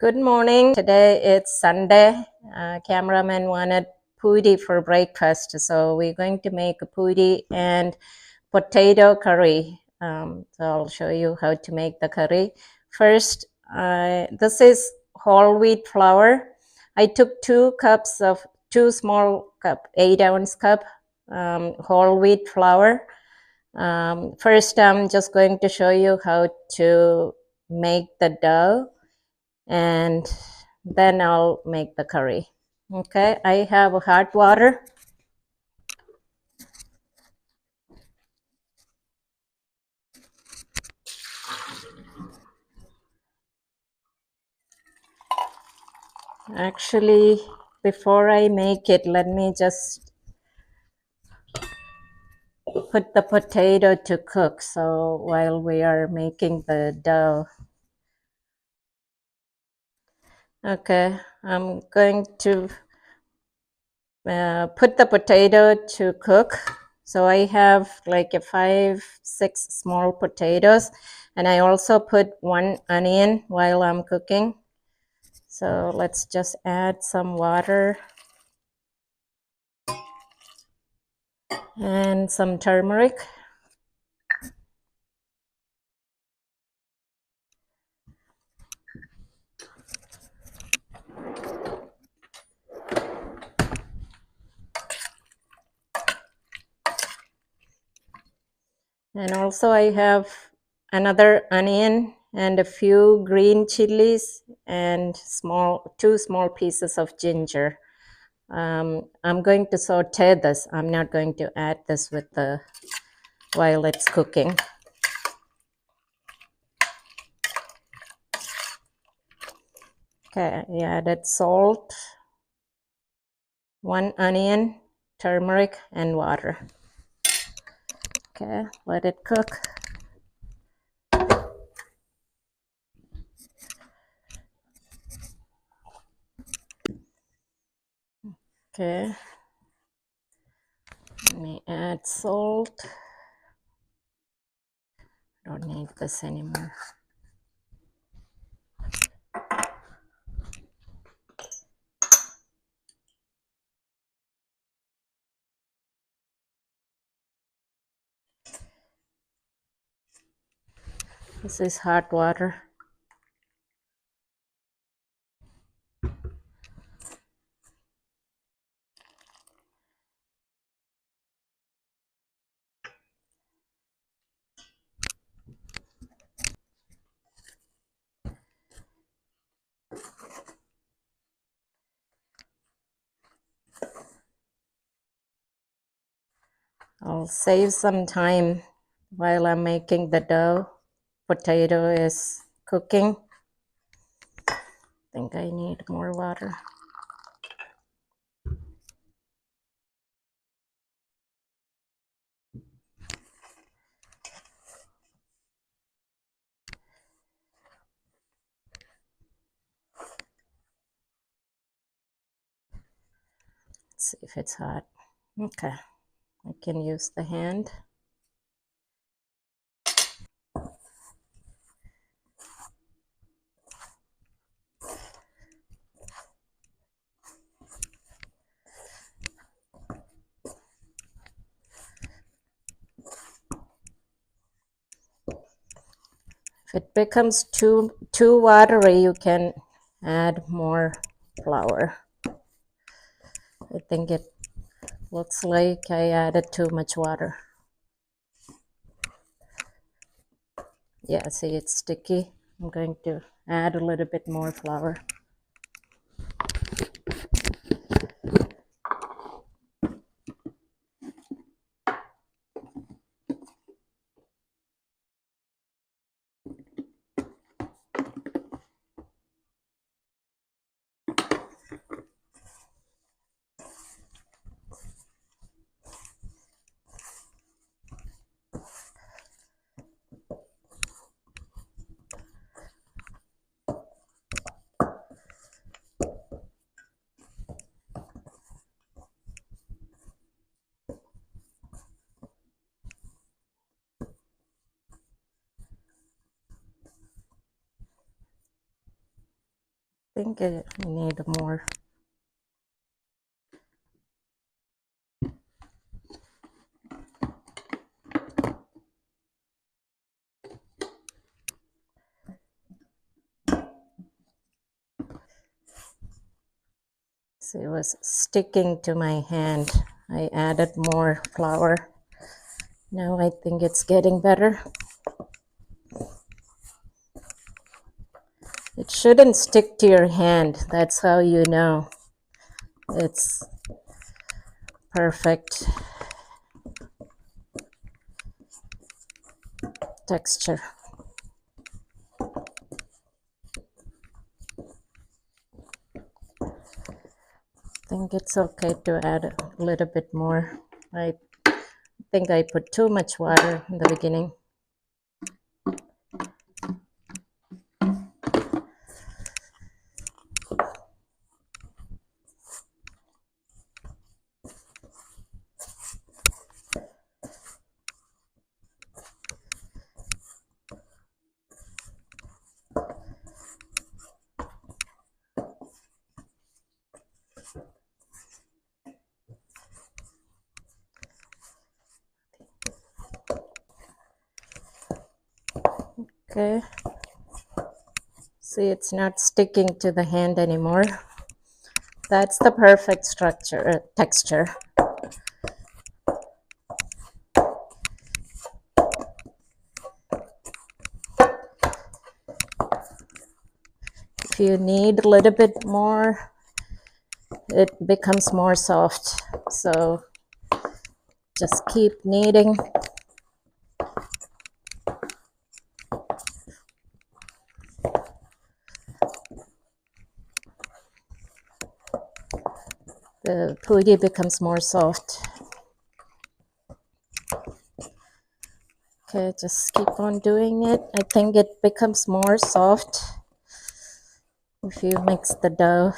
Good morning. Today it's Sunday. Cameraman wanted poori for breakfast, so we're going to make a poori and potato curry. So I'll show you how to make the curry. First, this is whole wheat flour. I took 2 cups of 8-ounce cup whole wheat flour. First, I'm just going to show you how to make the dough, and then I'll make the curry. Okay, I have hot water. Actually, before I make it, let me just put the potato to cook. So while we are making the dough. Okay, I'm going to put the potato to cook. So I have like 5-6 small potatoes, and I also put 1 onion while I'm cooking. So let's just add some water and some turmeric. And also I have another onion and a few green chilies and 2 small pieces of ginger. I'm going to saute this. I'm not going to add this while it's cooking. Okay, I added salt, 1 onion, turmeric, and water. Okay, let it cook. Okay, let me add salt. Don't need this anymore. This is hot water. I'll save some time while I'm making the dough. Potato is cooking. I think I need more water. Let's see if it's hot. Okay, I can use the hand. If it becomes too watery, you can add more flour. I think it looks like I added too much water. Yeah, see, it's sticky. I'm going to add a little bit more flour. think I need more. So it was sticking to my hand. I added more flour. Now I think it's getting better. It shouldn't stick to your hand. That's how you know it's perfect texture. I think it's okay to add a little bit more. I think I put too much water in the beginning. Okay. See, it's not sticking to the hand anymore. That's the perfect texture. If you need a little bit more, it becomes more soft. So just keep kneading. The poori becomes more soft. Okay, just keep on doing it. I think it becomes more soft if you mix the dough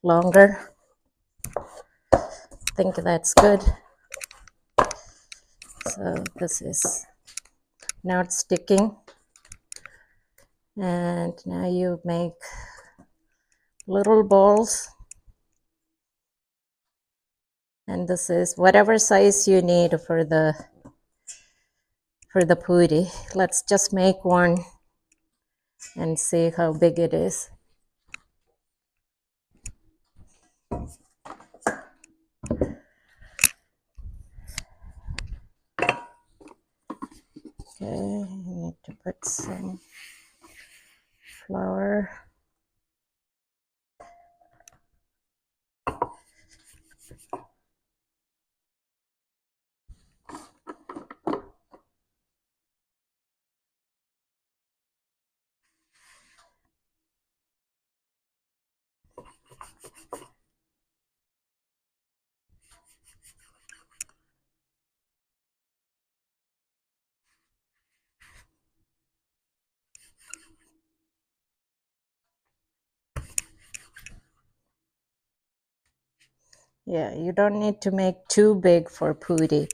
longer. I think that's good. So this is not sticking. And now you make little balls. And this is whatever size you need for the poori. Let's just make one and see how big it is. Okay, you need to put some flour. Yeah, you don't need to make too big for poori.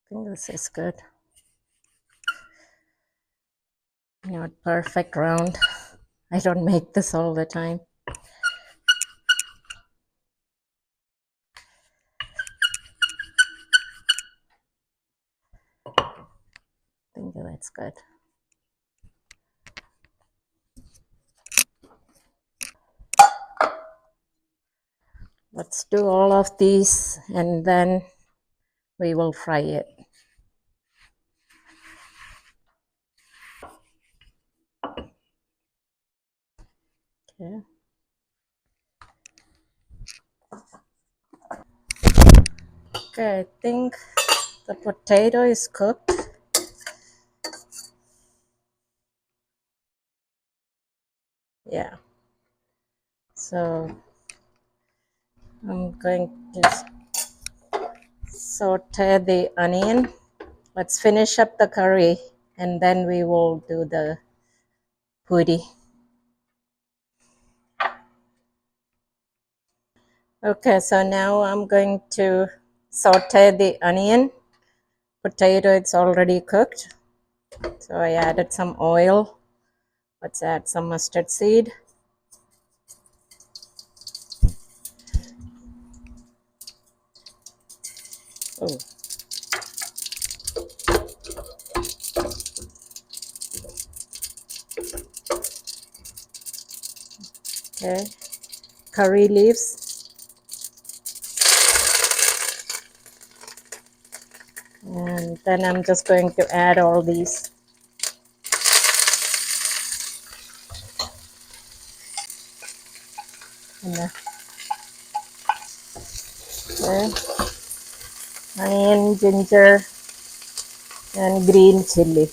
I think this is good. Not perfect round. I don't make this all the time. I think that's good. Let's do all of these and then we will fry it. Okay. Okay, I think the potato is cooked. Yeah. So I'm going to saute the onion. Let's finish up the curry and then we will do the poori. Okay, so now I'm going to saute the onion. Potato, it's already cooked. So I added some oil. Let's add some mustard seed. Oh, okay. Curry leaves. And then I'm just going to add all these. Okay. Onion, ginger, and green chili.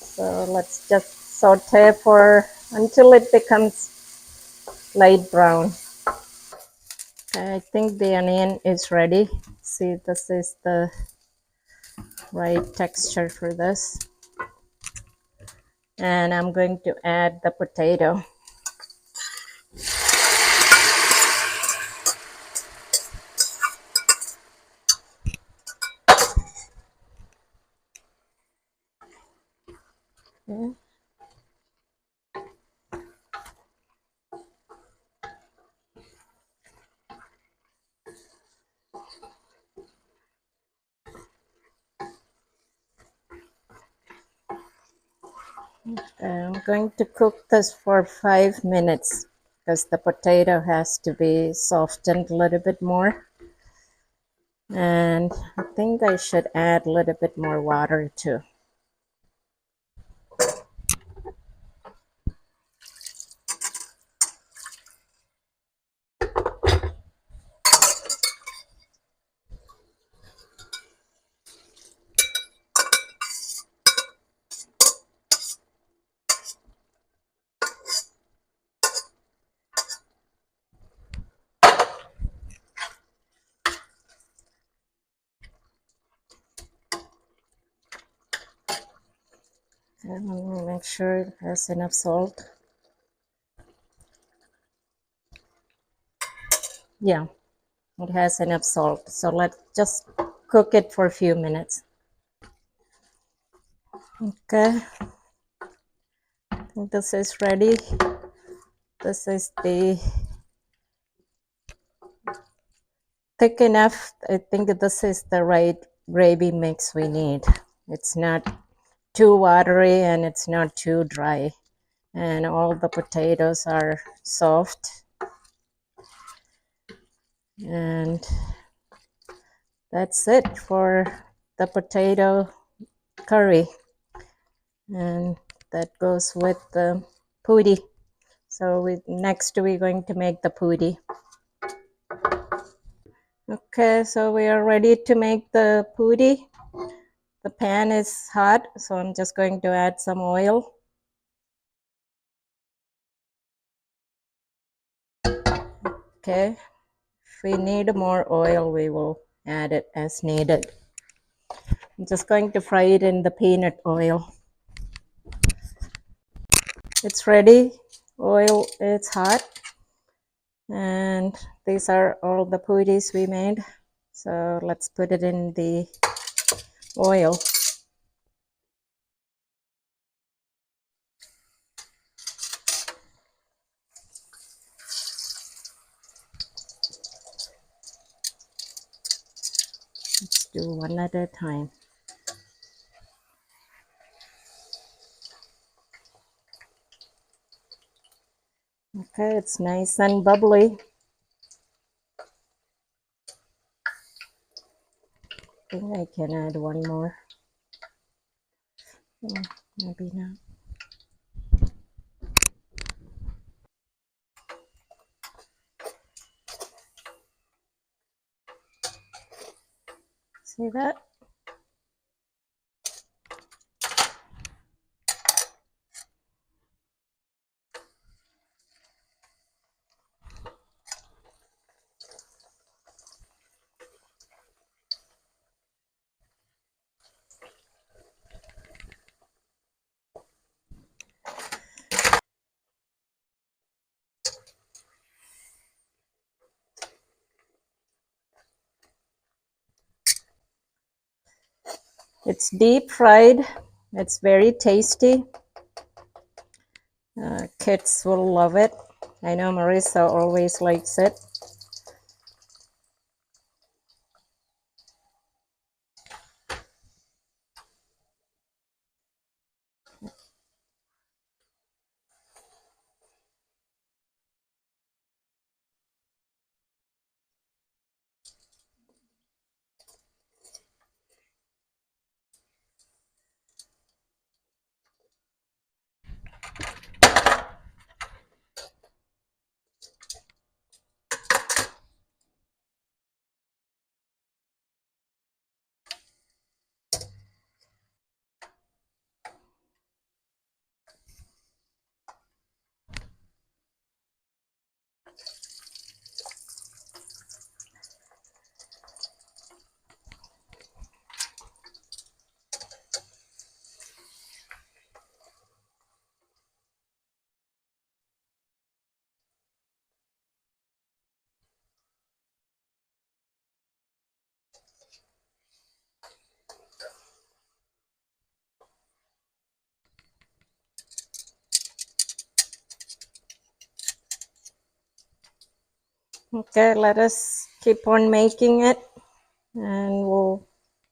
So let's just saute for until it becomes light brown. I think the onion is ready. See, this is the right texture for this. And I'm going to add the potato. Okay. I'm going to cook this for 5 minutes because the potato has to be softened a little bit more. And I think I should add a little bit more water too. And make sure it has enough salt. Yeah, it has enough salt. So let's just cook it for a few minutes. Okay, I think this is ready. This is the thick enough. I think this is the right gravy mix we need. It's not too watery and it's not too dry. And all the potatoes are soft. And that's it for the potato curry. And that goes with the poori. So next we're going to make the poori. Okay, so we are ready to make the poori. The pan is hot, so I'm just going to add some oil. Okay, if we need more oil, we will add it as needed. I'm just going to fry it in the peanut oil. It's ready. Oil is hot. And these are all the pooris we made. So let's put it in the oil. Let's do one at a time. Okay, it's nice and bubbly. I think I can add one more. Oh, maybe not. See that? It's deep fried. It's very tasty. Kids will love it. I know Marissa always likes it. Okay, let us keep on making it, and we'll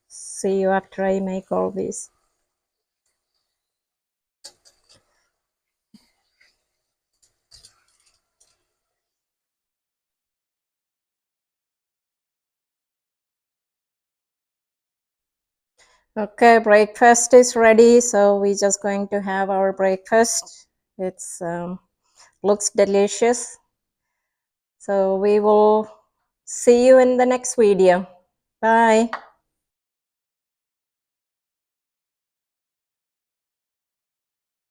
see you after I make all these. Okay, breakfast is ready, so we're just going to have our breakfast. It's looks delicious. So we will see you in the next video. Bye.